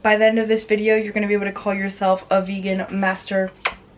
by the end of this video, you're gonna be able to call yourself a vegan master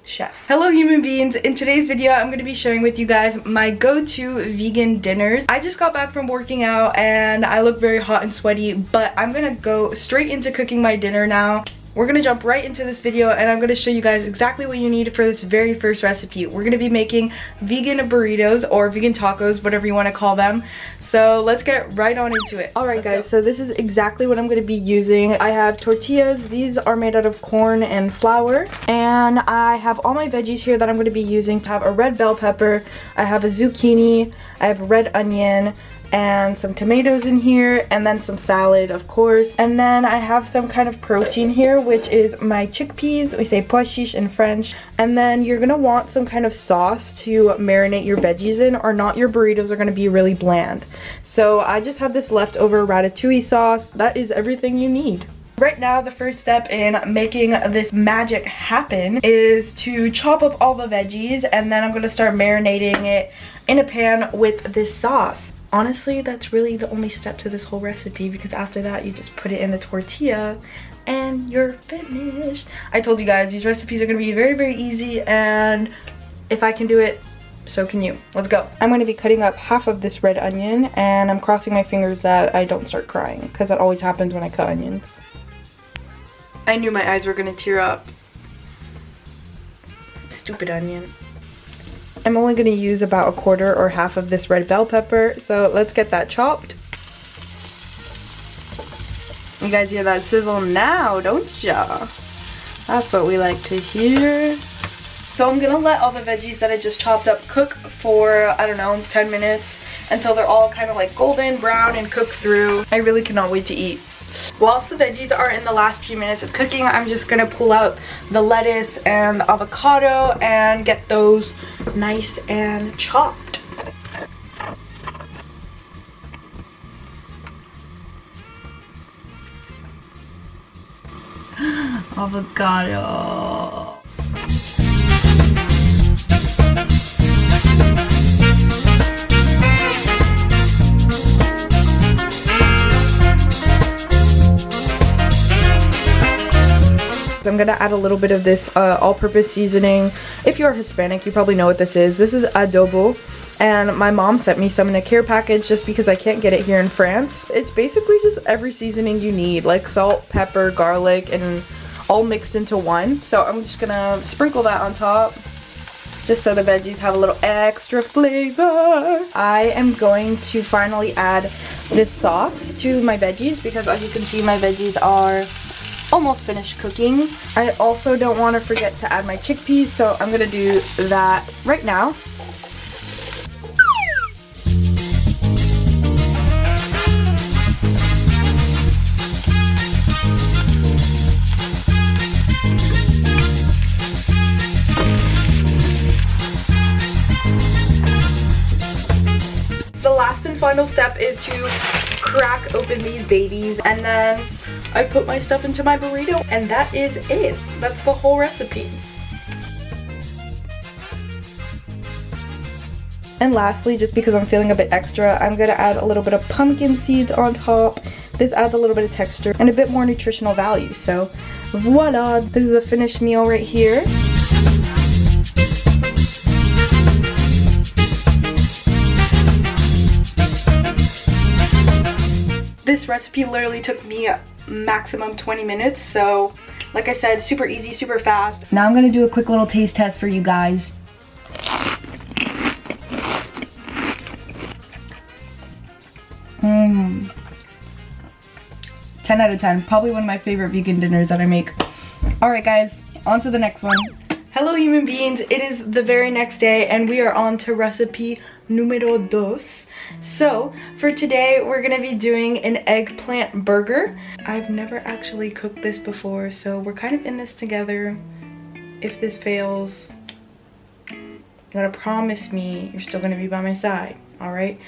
chef. Hello human beings. In today's video, I'm going to be sharing with you guys my go-to vegan dinners. I just got back from working out and I look very hot and sweaty, but I'm going to go straight into cooking my dinner now. We're going to jump right into this video and I'm going to show you guys exactly what you need for this very first recipe. We're going to be making vegan burritos or vegan tacos, whatever you want to call them. So let's get right on into it. Alright guys, so this is exactly what I'm going to be using. I have tortillas. These are made out of corn and flour. And I have all my veggies here that I'm going to be using. I have a red bell pepper, I have a zucchini, I have a red onion, and some tomatoes in here, and then some salad, of course. And then I have some kind of protein here, which is my chickpeas. We say pois chiche in French. And then you're gonna want some kind of sauce to marinate your veggies in, or not, your burritos are gonna be really bland. So I just have this leftover ratatouille sauce. That is everything you need. Right now, the first step in making this magic happen is to chop up all the veggies, and then I'm gonna start marinating it in a pan with this sauce. Honestly, that's really the only step to this whole recipe, because after that you just put it in the tortilla and you're finished. I told you guys, these recipes are going to be very, very easy, and if I can do it, so can you. Let's go. I'm going to be cutting up half of this red onion, and I'm crossing my fingers that I don't start crying, because that always happens when I cut onions. I knew my eyes were going to tear up. Stupid onion. I'm only going to use about a quarter or half of this red bell pepper, so let's get that chopped. You guys hear that sizzle now, don't ya? That's what we like to hear. So I'm going to let all the veggies that I just chopped up cook for, I don't know, 10 minutes until they're all kind of like golden brown and cooked through. I really cannot wait to eat. Whilst the veggies are in the last few minutes of cooking, I'm just gonna pull out the lettuce and the avocado and get those nice and chopped. Avocado. I'm gonna add a little bit of this all-purpose seasoning. If you're Hispanic, you probably know what this is. This is adobo, and my mom sent me some in a care package just because I can't get it here in France. It's basically just every seasoning you need, like salt, pepper, garlic, and all mixed into one. So I'm just gonna sprinkle that on top, just so the veggies have a little extra flavor. I am going to finally add this sauce to my veggies, because as you can see, my veggies are almost finished cooking. I also don't want to forget to add my chickpeas, so I'm gonna do that right now. The last and final step is to crack open these babies, and then I put my stuff into my burrito, and that is it. That's the whole recipe. And lastly, just because I'm feeling a bit extra, I'm gonna add a little bit of pumpkin seeds on top. This adds a little bit of texture and a bit more nutritional value. So voila, this is a finished meal right here. This recipe literally took me maximum 20 minutes, so like I said, super easy, super fast. Now I'm gonna do a quick little taste test for you guys. Mmm. 10 out of 10. Probably one of my favorite vegan dinners that I make. Alright guys, on to the next one. Hello human beings, it is the very next day and we are on to recipe numero dos. So for today we're gonna be doing an eggplant burger. I've never actually cooked this before, so we're kind of in this together. If this fails, you gotta promise me you're still gonna be by my side, alright?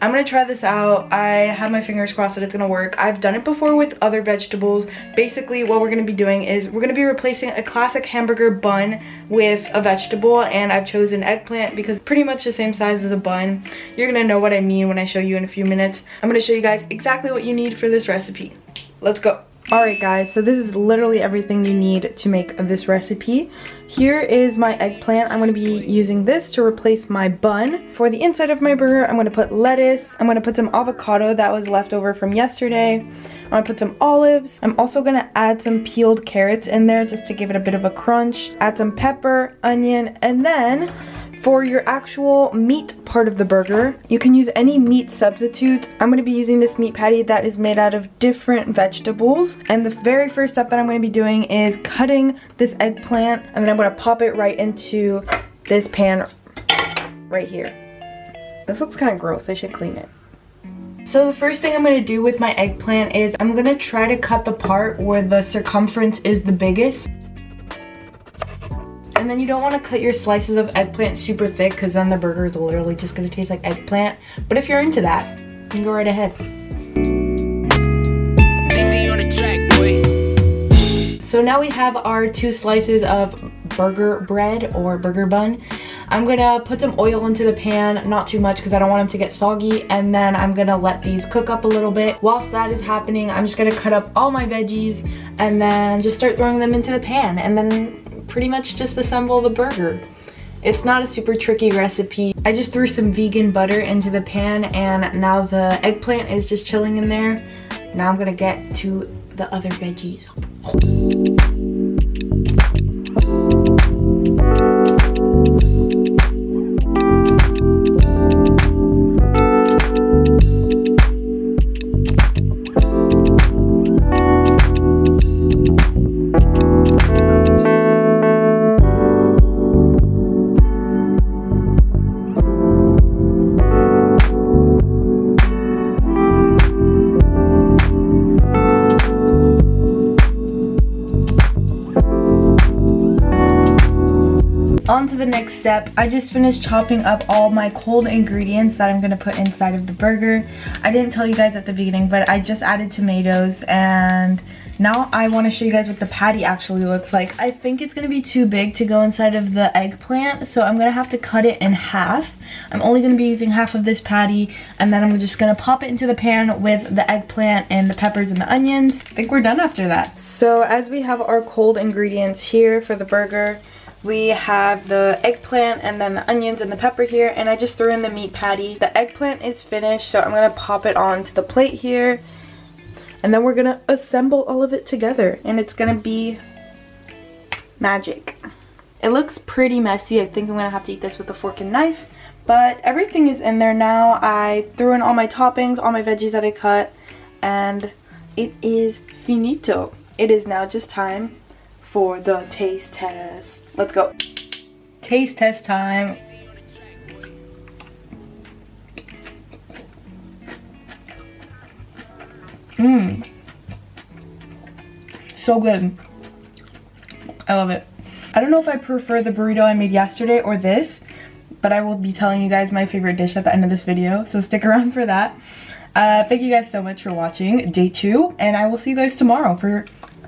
I'm gonna try this out. I have my fingers crossed that it's gonna work. I've done it before with other vegetables. Basically what we're gonna be doing is we're gonna be replacing a classic hamburger bun with a vegetable, and I've chosen eggplant because it's pretty much the same size as a bun. You're gonna know what I mean when I show you in a few minutes. I'm gonna show you guys exactly what you need for this recipe. Let's go. Alright guys, so this is literally everything you need to make this recipe. Here is my eggplant. I'm going to be using this to replace my bun. For the inside of my burger, I'm going to put lettuce. I'm going to put some avocado that was left over from yesterday. I'm going to put some olives. I'm also going to add some peeled carrots in there just to give it a bit of a crunch. Add some pepper, onion, and then for your actual meat part of the burger, you can use any meat substitute. I'm going to be using this meat patty that is made out of different vegetables. And the very first step that I'm going to be doing is cutting this eggplant, and then I'm going to pop it right into this pan right here. This looks kind of gross. I should clean it. So the first thing I'm going to do with my eggplant is I'm going to try to cut the part where the circumference is the biggest. And then you don't want to cut your slices of eggplant super thick because then the burger is literally just going to taste like eggplant. But if you're into that, you can go right ahead. So now we have our 2 slices of burger bread or burger bun. I'm going to put some oil into the pan, not too much because I don't want them to get soggy. And then I'm going to let these cook up a little bit. Whilst that is happening, I'm just going to cut up all my veggies and then just start throwing them into the pan. And then pretty much just assemble the burger. It's not a super tricky recipe. I just threw some vegan butter into the pan and now the eggplant is just chilling in there. Now I'm gonna get to the other veggies. On to the next step. I just finished chopping up all my cold ingredients that I'm going to put inside of the burger. I didn't tell you guys at the beginning, but I just added tomatoes, and now I want to show you guys what the patty actually looks like. I think it's going to be too big to go inside of the eggplant, so I'm going to have to cut it in half. I'm only going to be using half of this patty, and then I'm just going to pop it into the pan with the eggplant and the peppers and the onions. I think we're done after that. So as we have our cold ingredients here for the burger, we have the eggplant and then the onions and the pepper here, and I just threw in the meat patty. The eggplant is finished, so I'm going to pop it onto the plate here, and then we're going to assemble all of it together, and it's going to be magic. It looks pretty messy. I think I'm going to have to eat this with a fork and knife, but everything is in there now. I threw in all my toppings, all my veggies that I cut, and it is finito. It is now just time for the taste test. Let's go. Taste test time. So good. I love it. I don't know if I prefer the burrito I made yesterday or this, but I will be telling you guys my favorite dish at the end of this video, so stick around for that. Thank you guys so much for watching day 2, and I will see you guys tomorrow for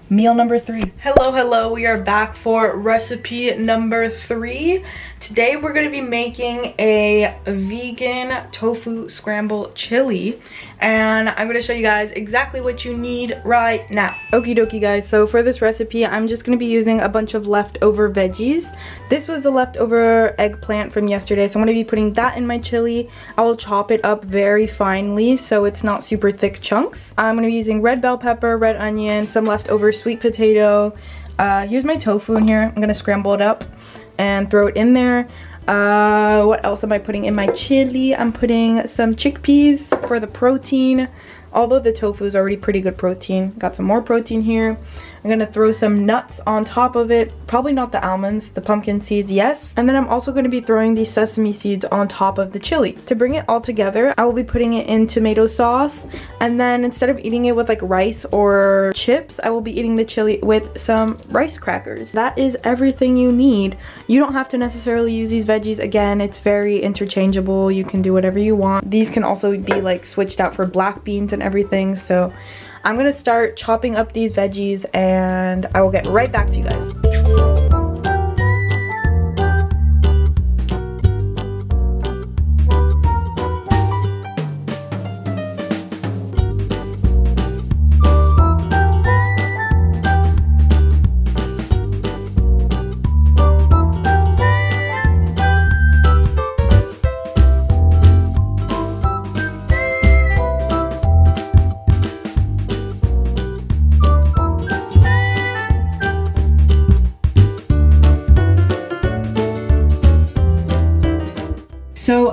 meal number 3. Hello, we are back for recipe number 3. Today we're going to be making a vegan tofu scrambled chili, and I'm going to show you guys exactly what you need right now. Okie dokie guys, so for this recipe I'm just going to be using a bunch of leftover veggies. This was a leftover eggplant from yesterday, so I'm going to be putting that in my chili. I will chop it up very finely so it's not super thick chunks. I'm going to be using red bell pepper, red onion, some leftover sweet potato. Here's my tofu in here. I'm going to scramble it up and throw it in there. What else am I putting in my chili? I'm putting some chickpeas for the protein. Although the tofu is already pretty good protein, got some more protein here. I'm gonna throw some nuts on top of it. Probably not the almonds, the pumpkin seeds, yes. And then I'm also gonna be throwing these sesame seeds on top of the chili. To bring it all together, I will be putting it in tomato sauce. And then instead of eating it with like rice or chips, I will be eating the chili with some rice crackers. That is everything you need. You don't have to necessarily use these veggies. Again, it's very interchangeable. You can do whatever you want. These can also be like switched out for black beans and everything. So I'm gonna start chopping up these veggies and I will get right back to you guys.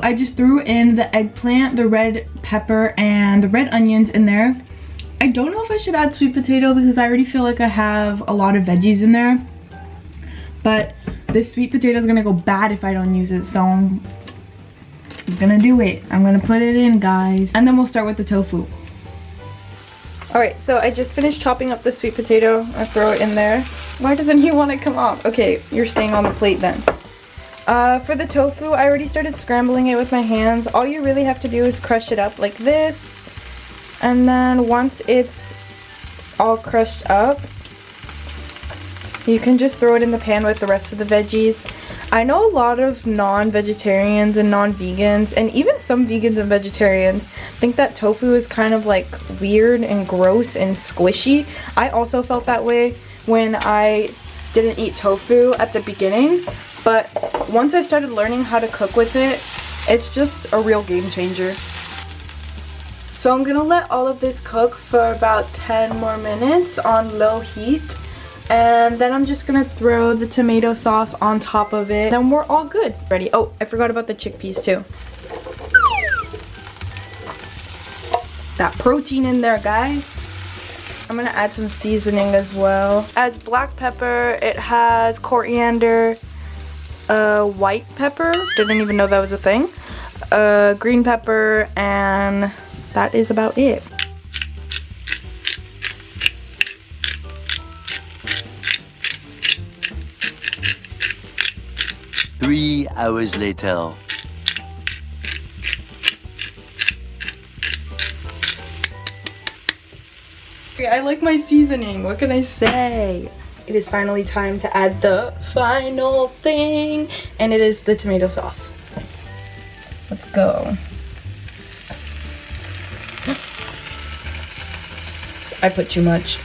I just threw in the eggplant, the red pepper, and the red onions in there. I don't know if I should add sweet potato because I already feel like I have a lot of veggies in there. But this sweet potato is gonna go bad if I don't use it, so I'm gonna do it. I'm gonna put it in, guys. And then we'll start with the tofu. Alright, so I just finished chopping up the sweet potato. I throw it in there. Why doesn't he want to come off? Okay, you're staying on the plate then. For the tofu, I already started scrambling it with my hands. All you really have to do is crush it up like this. And then once it's all crushed up, you can just throw it in the pan with the rest of the veggies. I know a lot of non-vegetarians and non-vegans, and even some vegans and vegetarians, think that tofu is kind of like weird and gross and squishy. I also felt that way when I didn't eat tofu at the beginning, but once I started learning how to cook with it, it's just a real game changer. So I'm gonna let all of this cook for about 10 more minutes on low heat. And then I'm just gonna throw the tomato sauce on top of it. Then we're all good. Ready. Oh, I forgot about the chickpeas too. That protein in there, guys. I'm gonna add some seasoning as well. It adds black pepper, it has coriander, white pepper, didn't even know that was a thing, green pepper, and that is about it. Three hours later. I like my seasoning, what can I say? It is finally time to add the final thing, and it is the tomato sauce. Let's go. I put too much.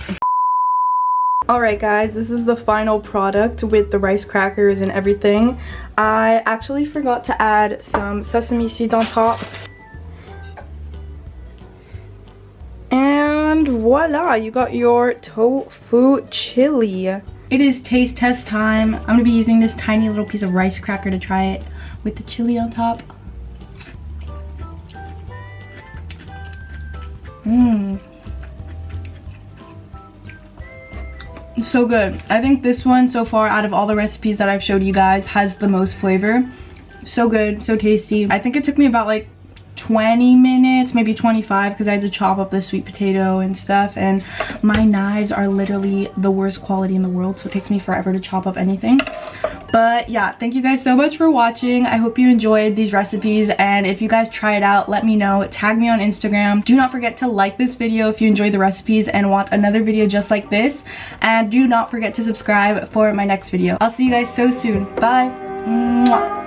Alright guys, this is the final product with the rice crackers and everything. I actually forgot to add some sesame seeds on top. And voila, you got your tofu chili. It is taste test time. I'm gonna be using this tiny little piece of rice cracker to try it with the chili on top. Mmm. So good. I think this one so far out of all the recipes that I've showed you guys has the most flavor. So good, so tasty. I think it took me about like 20 minutes, maybe 25, because I had to chop up the sweet potato and stuff, and my knives are literally the worst quality in the world, so it takes me forever to chop up anything. But yeah, thank you guys so much for watching. I hope you enjoyed these recipes, and if you guys try it out, let me know. Tag me on Instagram. Do not forget to like this video if you enjoyed the recipes and want another video just like this, and do not forget to subscribe for my next video. I'll see you guys so soon. Bye. Mwah.